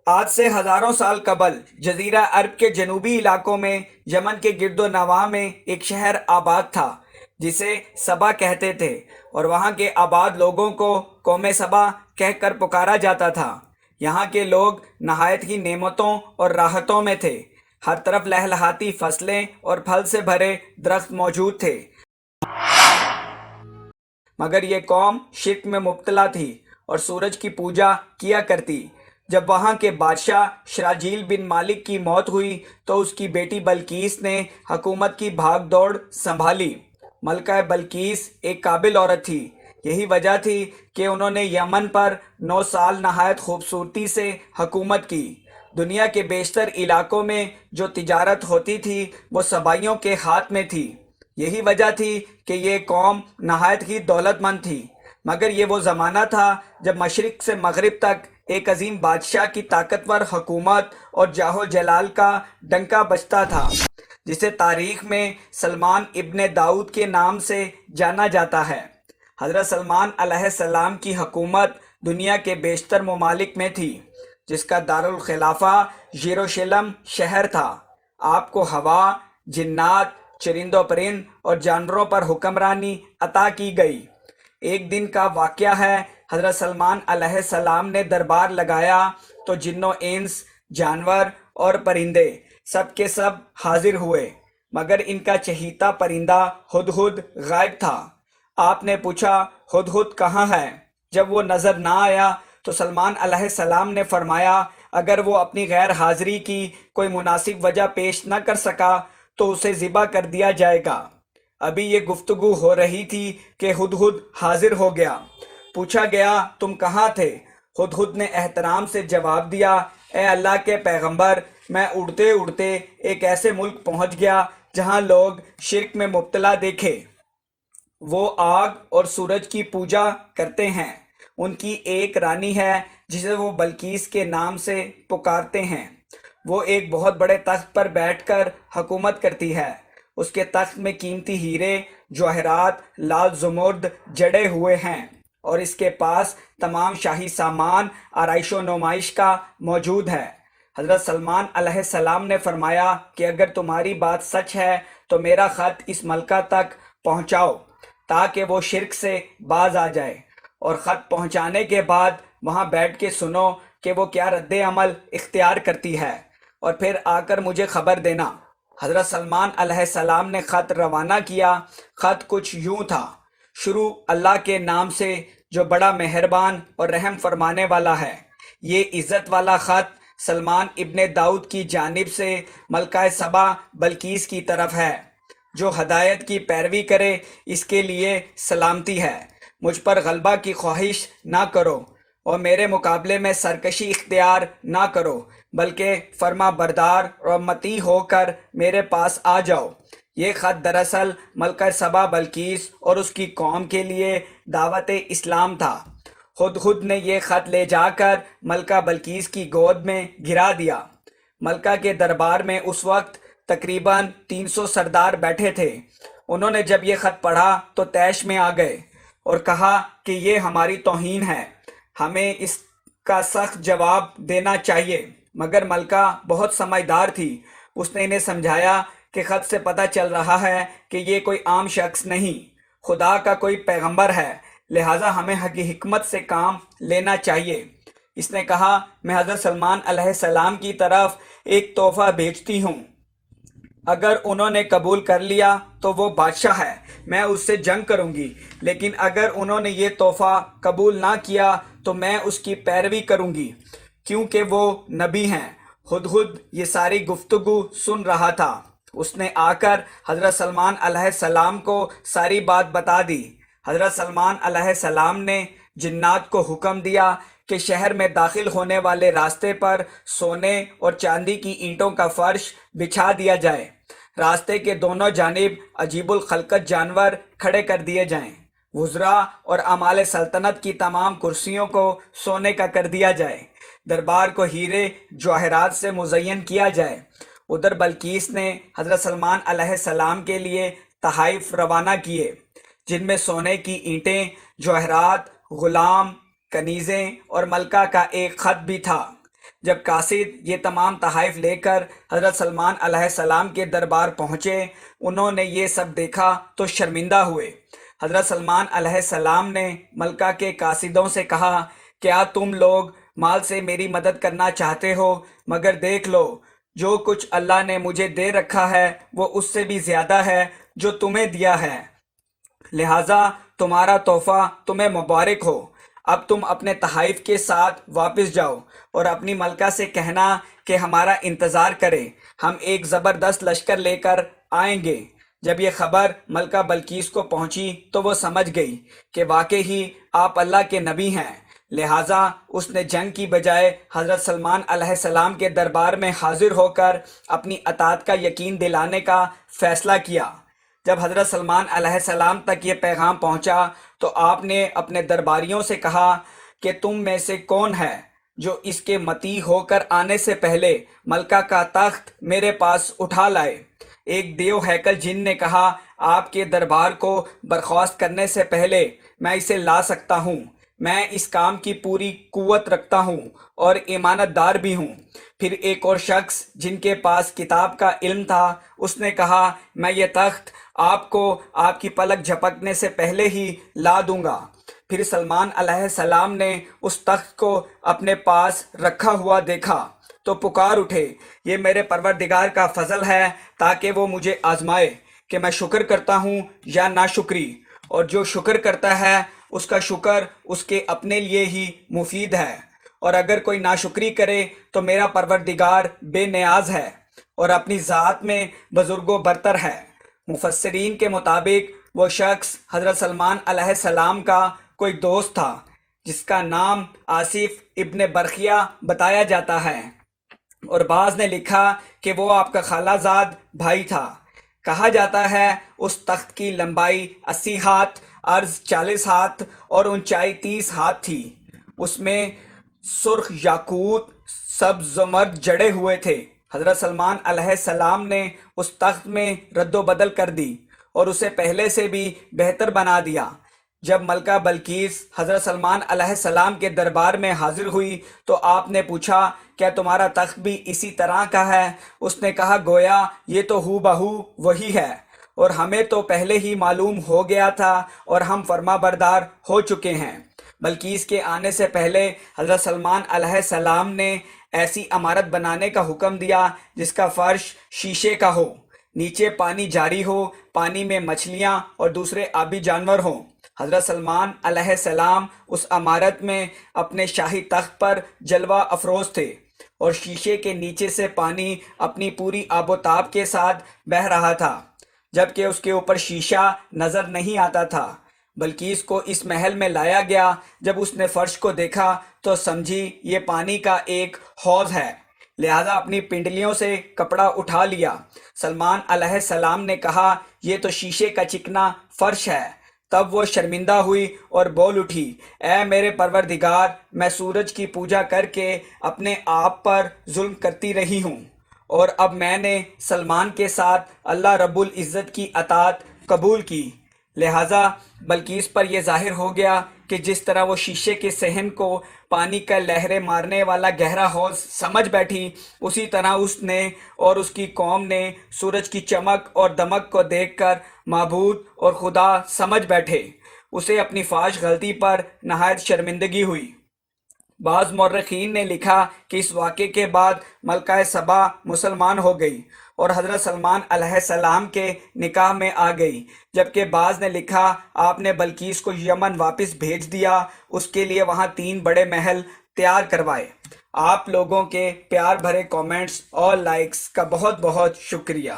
آج سے ہزاروں سال قبل جزیرہ عرب کے جنوبی علاقوں میں یمن کے گرد و نواح میں ایک شہر آباد تھا جسے سبا کہتے تھے، اور وہاں کے آباد لوگوں کو قوم سبا کہہ کر پکارا جاتا تھا۔ یہاں کے لوگ نہایت ہی نعمتوں اور راحتوں میں تھے۔ ہر طرف لہلہاتی فصلیں اور پھل سے بھرے درخت موجود تھے، مگر یہ قوم شرک میں مبتلا تھی اور سورج کی پوجا کیا کرتی۔ جب وہاں کے بادشاہ شراجیل بن مالک کی موت ہوئی تو اس کی بیٹی بلقیس نے حکومت کی بھاگ دوڑ سنبھالی۔ ملکہ بلقیس ایک قابل عورت تھی، یہی وجہ تھی کہ انہوں نے یمن پر 9 سال نہایت خوبصورتی سے حکومت کی۔ دنیا کے بیشتر علاقوں میں جو تجارت ہوتی تھی وہ سبائیوں کے ہاتھ میں تھی۔ یہی وجہ تھی کہ یہ قوم نہایت ہی دولت مند تھی، مگر یہ وہ زمانہ تھا جب مشرق سے مغرب تک ایک عظیم بادشاہ کی طاقتور حکومت اور جاہ و جلال کا ڈنکا بجتا تھا، جسے تاریخ میں سلمان ابن داؤد کے نام سے جانا جاتا ہے۔ حضرت سلمان علیہ السلام کی حکومت دنیا کے بیشتر ممالک میں تھی، جس کا دارالخلافہ یروشلم شہر تھا۔ آپ کو ہوا، جنات، چرند و پرند اور جانوروں پر حکمرانی عطا کی گئی۔ ایک دن کا واقعہ ہے، حضرت سلمان علیہ السلام نے دربار لگایا تو جن و انس، جانور اور پرندے سب کے سب حاضر ہوئے، مگر ان کا چہیتا پرندہ ہدہد غائب تھا۔ آپ نے پوچھا، ہدہد کہاں ہے؟ جب وہ نظر نہ آیا تو سلمان علیہ السلام نے فرمایا، اگر وہ اپنی غیر حاضری کی کوئی مناسب وجہ پیش نہ کر سکا تو اسے ذبح کر دیا جائے گا۔ ابھی یہ گفتگو ہو رہی تھی کہ ہدہد حاضر ہو گیا۔ پوچھا گیا، تم کہاں تھے؟ ہدہد نے احترام سے جواب دیا، اے اللہ کے پیغمبر، میں اڑتے اڑتے ایک ایسے ملک پہنچ گیا جہاں لوگ شرک میں مبتلا دیکھے۔ وہ آگ اور سورج کی پوجا کرتے ہیں۔ ان کی ایک رانی ہے جسے وہ بلقیس کے نام سے پکارتے ہیں۔ وہ ایک بہت بڑے تخت پر بیٹھ کر حکومت کرتی ہے۔ اس کے تخت میں قیمتی ہیرے، جواہرات، لال زمرد جڑے ہوئے ہیں، اور اس کے پاس تمام شاہی سامان آرائش و نمائش کا موجود ہے۔ حضرت سلمان علیہ السلام نے فرمایا کہ اگر تمہاری بات سچ ہے تو میرا خط اس ملکہ تک پہنچاؤ تاکہ وہ شرک سے باز آ جائے، اور خط پہنچانے کے بعد وہاں بیٹھ کے سنو کہ وہ کیا رد عمل اختیار کرتی ہے، اور پھر آ کر مجھے خبر دینا۔ حضرت سلمان علیہ السلام نے خط روانہ کیا۔ خط کچھ یوں تھا، شروع اللہ کے نام سے جو بڑا مہربان اور رحم فرمانے والا ہے۔ یہ عزت والا خط سلمان ابن داؤد کی جانب سے ملکہ سبا بلقیس کی طرف ہے۔ جو ہدایت کی پیروی کرے اس کے لیے سلامتی ہے۔ مجھ پر غلبہ کی خواہش نہ کرو اور میرے مقابلے میں سرکشی اختیار نہ کرو، بلکہ فرما بردار اور مطیع ہو کر میرے پاس آ جاؤ۔ یہ خط دراصل ملکہ سبا بلقیس اور اس کی قوم کے لیے دعوت اسلام تھا۔ ہدہد نے یہ خط لے جا کر ملکہ بلقیس کی گود میں گرا دیا۔ ملکہ کے دربار میں اس وقت تقریباً 300 سردار بیٹھے تھے۔ انہوں نے جب یہ خط پڑھا تو طیش میں آ گئے اور کہا کہ یہ ہماری توہین ہے، ہمیں اس کا سخت جواب دینا چاہیے۔ مگر ملکہ بہت سمجھدار تھی، اس نے انہیں سمجھایا کہ خط سے پتہ چل رہا ہے کہ یہ کوئی عام شخص نہیں، خدا کا کوئی پیغمبر ہے، لہٰذا ہمیں حکمت سے کام لینا چاہیے۔ اس نے کہا، میں حضرت سلمان علیہ السلام کی طرف ایک تحفہ بھیجتی ہوں، اگر انہوں نے قبول کر لیا تو وہ بادشاہ ہے، میں اس سے جنگ کروں گی، لیکن اگر انہوں نے یہ تحفہ قبول نہ کیا تو میں اس کی پیروی کروں گی، کیونکہ وہ نبی ہیں۔ ہدہد یہ ساری گفتگو سن رہا تھا۔ اس نے آ کر حضرت سلمان علیہ السلام کو ساری بات بتا دی۔ حضرت سلمان علیہ السلام نے جنات کو حکم دیا کہ شہر میں داخل ہونے والے راستے پر سونے اور چاندی کی اینٹوں کا فرش بچھا دیا جائے۔ راستے کے دونوں جانب عجیب الخلقت جانور کھڑے کر دیے جائیں۔ وزراء اور اعمال سلطنت کی تمام کرسیوں کو سونے کا کر دیا جائے۔ دربار کو ہیرے جواہرات سے مزین کیا جائے۔ ادھر بلقیس نے حضرت سلمان علیہ السلام کے لیے تحائف روانہ کیے، جن میں سونے کی اینٹیں، جواہرات، غلام، کنیزیں اور ملکہ کا ایک خط بھی تھا۔ جب قاصد یہ تمام تحائف لے کر حضرت سلمان علیہ السلام کے دربار پہنچے، انہوں نے یہ سب دیکھا تو شرمندہ ہوئے۔ حضرت سلمان علیہ السلام نے ملکہ کے قاصدوں سے کہا، کیا تم لوگ مال سے میری مدد کرنا چاہتے ہو؟ مگر دیکھ لو، جو کچھ اللہ نے مجھے دے رکھا ہے وہ اس سے بھی زیادہ ہے جو تمہیں دیا ہے، لہٰذا تمہارا تحفہ تمہیں مبارک ہو۔ اب تم اپنے تحائف کے ساتھ واپس جاؤ اور اپنی ملکہ سے کہنا کہ ہمارا انتظار کرے، ہم ایک زبردست لشکر لے کر آئیں گے۔ جب یہ خبر ملکہ بلقیس کو پہنچی تو وہ سمجھ گئی کہ واقعی آپ اللہ کے نبی ہیں، لہٰذا اس نے جنگ کی بجائے حضرت سلمان علیہ السلام کے دربار میں حاضر ہو کر اپنی اطاعت کا یقین دلانے کا فیصلہ کیا۔ جب حضرت سلمان علیہ السلام تک یہ پیغام پہنچا تو آپ نے اپنے درباریوں سے کہا کہ تم میں سے کون ہے جو اس کے مطیع ہو کر آنے سے پہلے ملکہ کا تخت میرے پاس اٹھا لائے؟ ایک دیو ہیکل جن نے کہا، آپ کے دربار کو برخاست کرنے سے پہلے میں اسے لا سکتا ہوں، میں اس کام کی پوری قوت رکھتا ہوں اور امانت دار بھی ہوں۔ پھر ایک اور شخص جن کے پاس کتاب کا علم تھا، اس نے کہا، میں یہ تخت آپ کو آپ کی پلک جھپکنے سے پہلے ہی لا دوں گا۔ پھر سلمان علیہ السلام نے اس تخت کو اپنے پاس رکھا ہوا دیکھا تو پکار اٹھے، یہ میرے پروردگار کا فضل ہے تاکہ وہ مجھے آزمائے کہ میں شکر کرتا ہوں یا ناشکری، اور جو شکر کرتا ہے اس کا شکر اس کے اپنے لیے ہی مفید ہے، اور اگر کوئی ناشکری کرے تو میرا پروردگار بے نیاز ہے اور اپنی ذات میں بزرگ و برتر ہے۔ مفسرین کے مطابق وہ شخص حضرت سلمان علیہ السلام کا کوئی دوست تھا جس کا نام آصف ابن برخیہ بتایا جاتا ہے، اور بعض نے لکھا کہ وہ آپ کا خالہ زاد بھائی تھا۔ کہا جاتا ہے اس تخت کی لمبائی 80 ہاتھ، عرض 40 ہاتھ اور اونچائی 30 ہاتھ تھی۔ اس میں سرخ یاقوت سبز زمرد جڑے ہوئے تھے۔ حضرت سلمان علیہ السلام نے اس تخت میں رد و بدل کر دی اور اسے پہلے سے بھی بہتر بنا دیا۔ جب ملکہ بلقیس حضرت سلمان علیہ السلام کے دربار میں حاضر ہوئی تو آپ نے پوچھا، کیا تمہارا تخت بھی اسی طرح کا ہے؟ اس نے کہا، گویا یہ تو ہو بہو وہی ہے، اور ہمیں تو پہلے ہی معلوم ہو گیا تھا اور ہم فرما بردار ہو چکے ہیں۔ بلقیس کے آنے سے پہلے حضرت سلمان علیہ السلام نے ایسی عمارت بنانے کا حکم دیا جس کا فرش شیشے کا ہو، نیچے پانی جاری ہو، پانی میں مچھلیاں اور دوسرے آبی جانور ہوں۔ حضرت سلمان علیہ السلام اس عمارت میں اپنے شاہی تخت پر جلوہ افروز تھے، اور شیشے کے نیچے سے پانی اپنی پوری آب و تاب کے ساتھ بہہ رہا تھا، جبکہ اس کے اوپر شیشہ نظر نہیں آتا تھا۔ بلقیس کو اس محل میں لایا گیا، جب اس نے فرش کو دیکھا تو سمجھی یہ پانی کا ایک حوض ہے، لہذا اپنی پنڈلیوں سے کپڑا اٹھا لیا۔ سلمان علیہ السلام نے کہا، یہ تو شیشے کا چکنا فرش ہے۔ تب وہ شرمندہ ہوئی اور بول اٹھی، اے میرے پروردگار، میں سورج کی پوجا کر کے اپنے آپ پر ظلم کرتی رہی ہوں، اور اب میں نے سلمان کے ساتھ اللہ رب العزت کی اطاعت قبول کی۔ لہٰذا بلقیس پر یہ ظاہر ہو گیا کہ جس طرح وہ شیشے کے صحن کو پانی کا لہریں مارنے والا گہرا حوض سمجھ بیٹھی، اسی طرح اس نے اور اس کی قوم نے سورج کی چمک اور دمک کو دیکھ کر معبود اور خدا سمجھ بیٹھے۔ اسے اپنی فاحش غلطی پر نہایت شرمندگی ہوئی۔ بعض مورخین نے لکھا کہ اس واقعے کے بعد ملکہ سبا مسلمان ہو گئی اور حضرت سلمان علیہ السلام کے نکاح میں آ گئی، جبکہ بعض نے لکھا آپ نے بلقیس کو یمن واپس بھیج دیا، اس کے لیے وہاں 3 بڑے محل تیار کروائے۔ آپ لوگوں کے پیار بھرے کامنٹس اور لائکس کا بہت بہت شکریہ۔